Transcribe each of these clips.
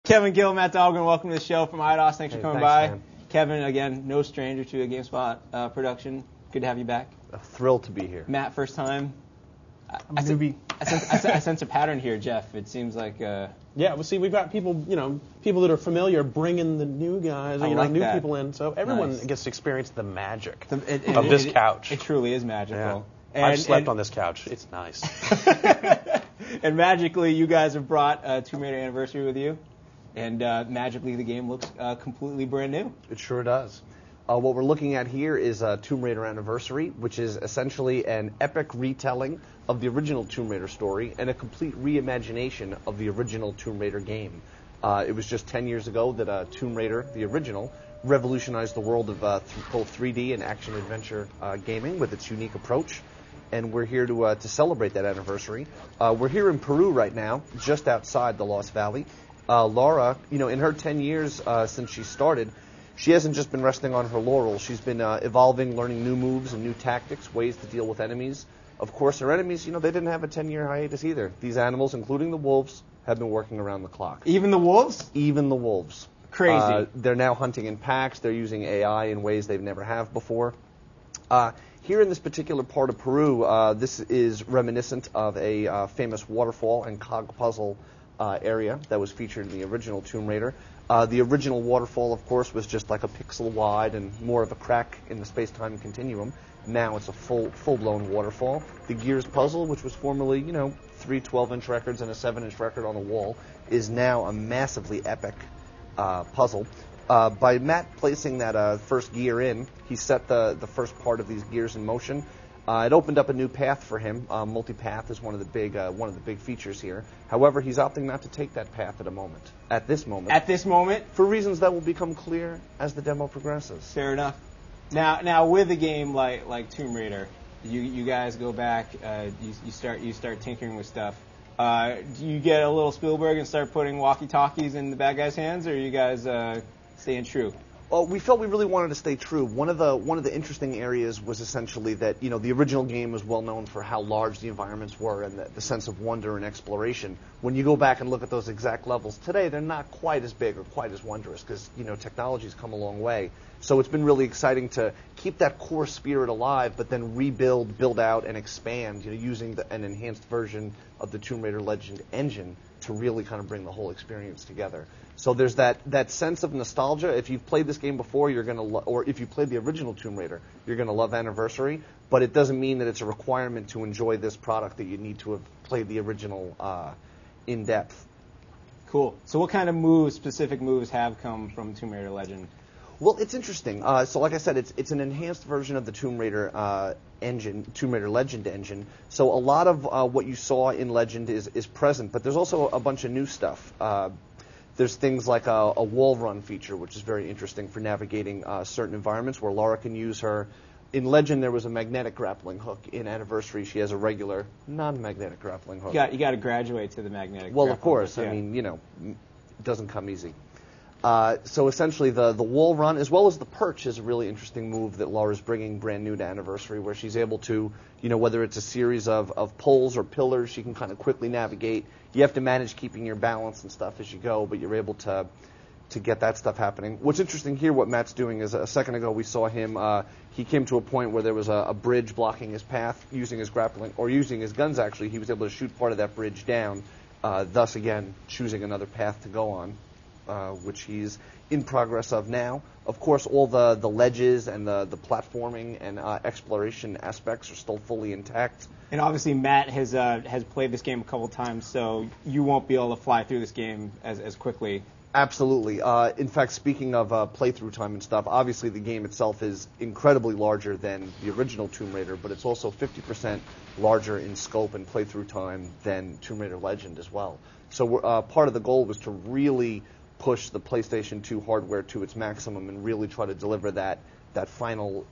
Kevin, Gill, Matt Dahlgren, welcome to the show from IDOS. Thanks for coming by. Man. Kevin, again, no stranger to a GameSpot production. Good to have you back. Thrilled to be here. Matt, first time. I sense a pattern here, Jeff. It seems like... Yeah, well, see, we've got people, people that are familiar bringing the new guys, new people in, so everyone gets to experience the magic of this couch. It truly is magical. Yeah. I've slept on this couch. It's nice. And magically, you guys have brought Tomb Raider Anniversary with you, and magically, the game looks completely brand new. It sure does. What we're looking at here is Tomb Raider Anniversary, which is essentially an epic retelling of the original Tomb Raider story and a complete reimagination of the original Tomb Raider game. It was just 10 years ago that Tomb Raider, the original, revolutionized the world of both 3D and action-adventure gaming with its unique approach. And we're here to celebrate that anniversary. We're here in Peru right now, just outside the Lost Valley. Laura, in her 10 years since she started, she hasn't just been resting on her laurels. She's been evolving, learning new moves and new tactics, ways to deal with enemies. Of course, her enemies, they didn't have a 10-year hiatus either. These animals, including the wolves, have been working around the clock. Even the wolves? Even the wolves. Crazy. They're now hunting in packs. They're using AI in ways they've never have before. Here in this particular part of Peru, this is reminiscent of a famous waterfall and cog puzzle area that was featured in the original Tomb Raider. The original waterfall, of course, was just like a pixel wide and more of a crack in the space-time continuum. Now it's a full-blown waterfall. The Gears puzzle, which was formerly, 3 12-inch records and a 7-inch record on a wall, is now a massively epic puzzle. By Matt placing that first gear in, he set the first part of these gears in motion. It opened up a new path for him. Multipath is one of the big features here. However, he's opting not to take that path at this moment, for reasons that will become clear as the demo progresses. Fair enough. Now with a game like Tomb Raider, you guys go back, you start tinkering with stuff. Do you get a little Spielberg and start putting walkie-talkies in the bad guys' hands, or are you guys staying true? Well, we felt we really wanted to stay true. One of the interesting areas was essentially that the original game was well known for how large the environments were and the sense of wonder and exploration. When you go back and look at those exact levels today, they're not quite as big or quite as wondrous because technology's come a long way. So it's been really exciting to keep that core spirit alive, but then rebuild, build out, and expand. Using an enhanced version of the Tomb Raider Legend engine to really kind of bring the whole experience together. So there's that sense of nostalgia. If you've played this game before, you're going to or if you played the original Tomb Raider, you're going to love Anniversary, but it doesn't mean that it's a requirement to enjoy this product that you need to have played the original in depth. Cool. So what kind of specific moves have come from Tomb Raider Legend? Well, it's interesting. So like I said, it's an enhanced version of the Tomb Raider engine, Tomb Raider Legend engine. So a lot of what you saw in Legend is present, but there's also a bunch of new stuff. There's things like a wall run feature, which is very interesting for navigating certain environments where Laura can use her. In Legend, there was a magnetic grappling hook. In Anniversary, she has a regular non-magnetic grappling hook. You got to graduate to the magnetic. Well, of course. Hook, yeah. I mean, it doesn't come easy. So essentially, the wall run, as well as the perch, is a really interesting move that Laura's bringing brand new to Anniversary, where she's able to, whether it's a series of poles or pillars, she can kind of quickly navigate. You have to manage keeping your balance and stuff as you go, but you're able to get that stuff happening. What's interesting here, what Matt's doing, is a second ago we saw him, he came to a point where there was a bridge blocking his path, using his grappling, or using his guns actually. He was able to shoot part of that bridge down, thus again choosing another path to go on. Which he's in progress of now. Of course, all the ledges and the platforming and exploration aspects are still fully intact. And obviously, Matt has played this game a couple times, so you won't be able to fly through this game as quickly. Absolutely. In fact, speaking of playthrough time and stuff, obviously the game itself is incredibly larger than the original Tomb Raider, but it's also 50% larger in scope and playthrough time than Tomb Raider Legend as well. So part of the goal was to really push the PlayStation 2 hardware to its maximum and really try to deliver that final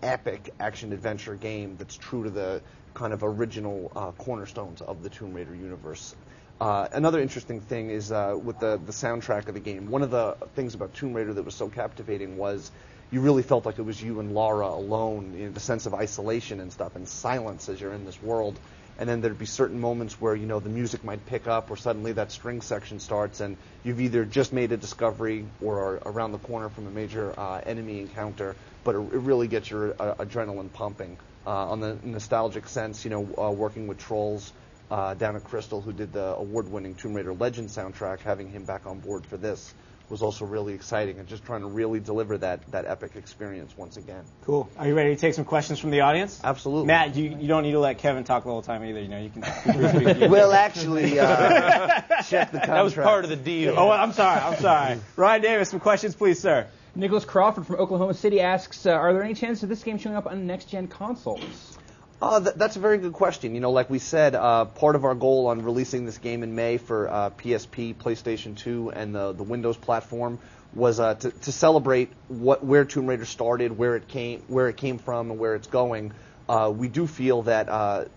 epic action-adventure game that's true to the kind of original cornerstones of the Tomb Raider universe. Another interesting thing is with the soundtrack of the game. One of the things about Tomb Raider that was so captivating was you really felt like it was you and Lara alone, the sense of isolation and stuff and silence as you're in this world. and then there'd be certain moments where, you know, the music might pick up or suddenly that string section starts and you've either just made a discovery or are around the corner from a major enemy encounter, but it really gets your adrenaline pumping. On the nostalgic sense, you know, working with Trolls down at Crystal, who did the award-winning Tomb Raider Legends soundtrack, having him back on board for this was also really exciting, and just trying to really deliver that epic experience once again. Cool. Are you ready to take some questions from the audience? Absolutely. Matt, you don't need to let Kevin talk the whole time either. You know, you can. Well, actually, check the contract. That was part of the deal. Oh, I'm sorry. Ryan Davis, some questions, please, sir. Nicholas Crawford from Oklahoma City asks, are there any chances of this game showing up on next-gen consoles? That's a very good question. You know, like we said, part of our goal on releasing this game in May for PSP, PlayStation 2, and the Windows platform was to celebrate where Tomb Raider started, where it came from, and where it's going. We do feel that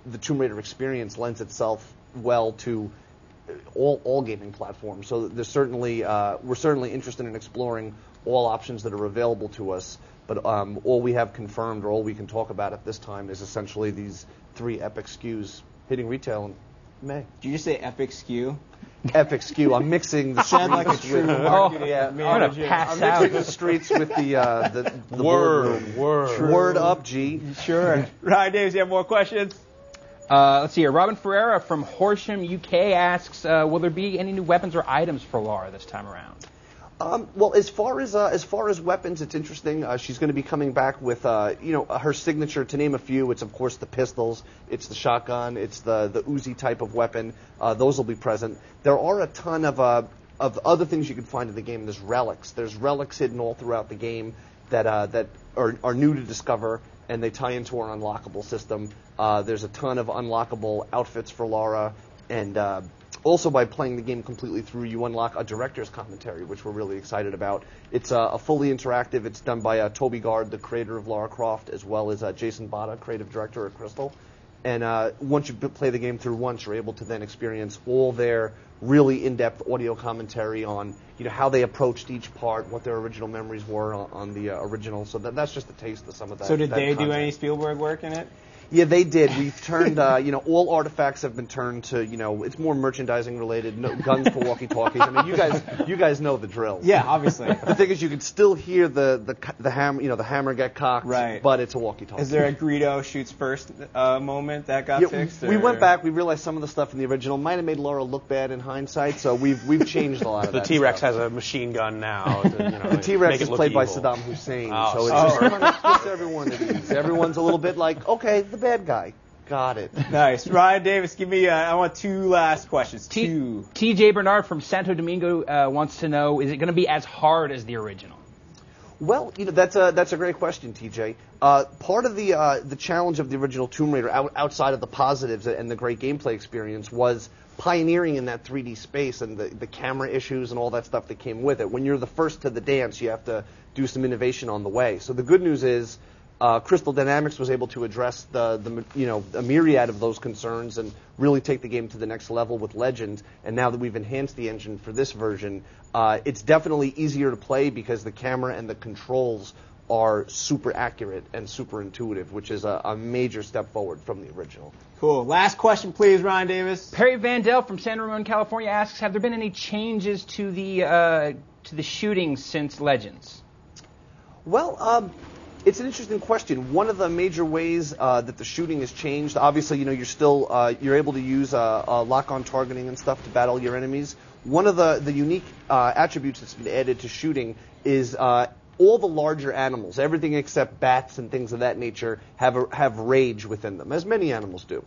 the Tomb Raider experience lends itself well to all gaming platforms. So there's certainly we're certainly interested in exploring all options that are available to us. But all we have confirmed, or all we can talk about at this time, is essentially these 3 epic SKUs hitting retail in May. Did you just say epic SKU? Epic SKU. I'm mixing the streets like a true marketing manager. I'm gonna pass I'm mixing the streets with the boardroom. Word up, G. Sure. Ryan Davis, you have more questions? Let's see here. Robin Ferreira from Horsham, UK asks, will there be any new weapons or items for Lara this time around? Well, as far as weapons, it's interesting. She's going to be coming back with, her signature. To name a few, it's of course the pistols, it's the shotgun, it's the Uzi type of weapon. Those will be present. There are a ton of other things you can find in the game. There's relics. There's relics hidden all throughout the game that are new to discover, and they tie into our unlockable system. There's a ton of unlockable outfits for Lara, and also, by playing the game completely through, you unlock a director's commentary, which we're really excited about. It's a fully interactive. It's done by Toby Gard, the creator of Lara Croft, as well as Jason Bada, creative director at Crystal. And once you play the game through once, you're able to then experience all their really in-depth audio commentary on, you know, how they approached each part, what their original memories were on the original. So that's just a taste of some of that. So did they content. do any Spielberg work in it? Yeah, they did. We've turned, all artifacts have been turned to, it's more merchandising related. No, guns for walkie-talkies. I mean, you guys know the drill. Yeah, obviously. The thing is, you can still hear the hammer, the hammer get cocked, right. But it's a walkie-talkie. Is there a Greedo shoots first moment that got fixed? We went back. We realized some of the stuff in the original might have made Lara look bad in hindsight, so we've changed a lot of the that. The T-Rex stuff. has a machine gun now. The T-Rex is played by evil. Saddam Hussein, Oh, so it's just kind of puts everyone at ease. Everyone's a little bit like, okay, the bad guy. Got it. Nice. Ryan Davis, give me, I want 2 last questions. 2. TJ Bernard from Santo Domingo wants to know, is it going to be as hard as the original? Well, that's a great question, TJ. Part of the challenge of the original Tomb Raider, outside of the positives and the great gameplay experience, was pioneering in that 3D space and the camera issues and all that stuff that came with it. When you're the first to the dance, you have to do some innovation on the way. So the good news is Crystal Dynamics was able to address a myriad of those concerns and really take the game to the next level with Legend. And now that we've enhanced the engine for this version, it's definitely easier to play because the camera and the controls are super accurate and super intuitive, which is a major step forward from the original. Cool. Last question, please, Ryan Davis. Perry Vandell from San Ramon, California asks, have there been any changes to the shooting since Legends? Well, it's an interesting question. One of the major ways that the shooting has changed, obviously, you're able to use lock-on targeting and stuff to battle your enemies. One of the unique attributes that's been added to shooting is all the larger animals, everything except bats and things of that nature, have rage within them, as many animals do.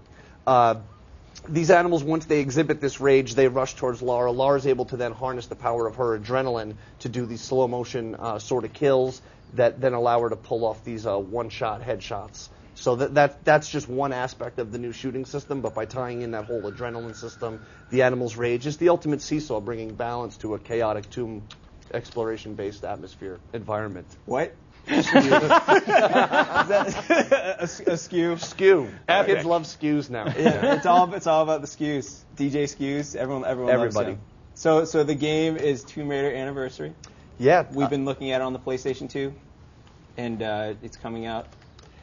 These animals, once they exhibit this rage, they rush towards Lara. Lara's able to then harness the power of her adrenaline to do these slow-motion sort of kills that then allow her to pull off these one-shot headshots. So that's just one aspect of the new shooting system, but by tying in that whole adrenaline system, the animal's rage is the ultimate seesaw, bringing balance to a chaotic tomb exploration-based atmosphere environment. What? Is that a skew? Skew. Epic. Kids love skews now. Yeah, it's all about the skews. DJ skews. Everybody. Loves them. So the game is Tomb Raider Anniversary. Yeah. We've been looking at it on the PlayStation 2, and it's coming out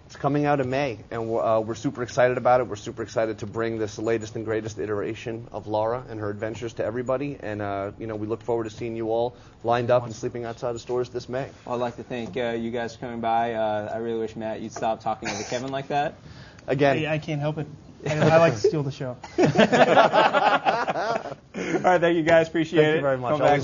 It's coming out in May, and we're super excited about it. We're super excited to bring this latest and greatest iteration of Lara and her adventures to everybody. And we look forward to seeing you all lined up and sleeping outside of stores this May. Well, I'd like to thank you guys for coming by. I really wish, Matt, you'd stop talking over Kevin like that. Again, I can't help it. I like to steal the show. All right, thank you guys. Appreciate it. Thank you very much. Come back.